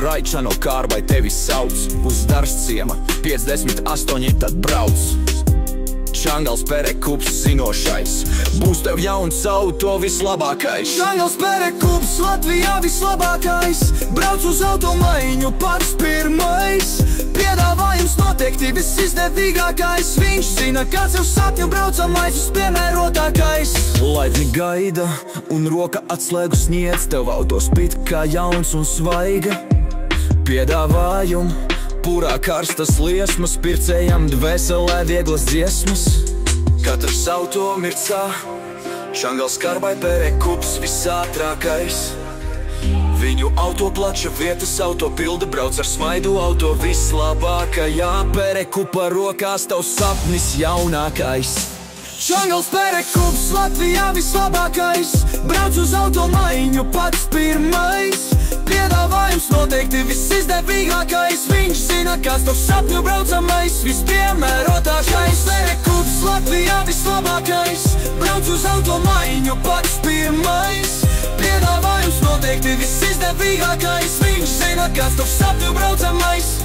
Raičano kārbai tevi sauc uz Darsciema 58, tad brauc. Čangals Perekups zinošais, būs tev jauns auto vislabākais. Čangals Perekups Latvijā vislabākais, brauc uz automaiņu pats pirmais. Piedāvājums noteikti visizdevīgākais, viņš zina, kāds jau sapņu braucamais vispiemērotākais. Laipni gaida un roka atslēgu sniedz, tev auto spit kā jauns un svaiga. Piedāvājumu, purā karstas liesmas, pircējam dvēselē vieglas dziesmas. Katrs auto mircā, Čangals kārbai Perekups visātrākais. Viņu auto plača vietas, auto pilda, brauc ar smaidu, auto vislabākajā. Perekupa rokās tavs sapnis jaunākais. Čangals Perekups Latvijā vislabākais, brauc uz automaiņu pats pirmais. Piedāvājums noteikti visizdevīgākais, viņš zina, kāds tavs sapņu braucamais vispiemērotākais. Perekups Latvijā vislabākais, brauc uz automaiņu pats pirmais. Piedāvājums noteikti visizdevīgākais, viņš zina, kāds tavs sapņu braucamais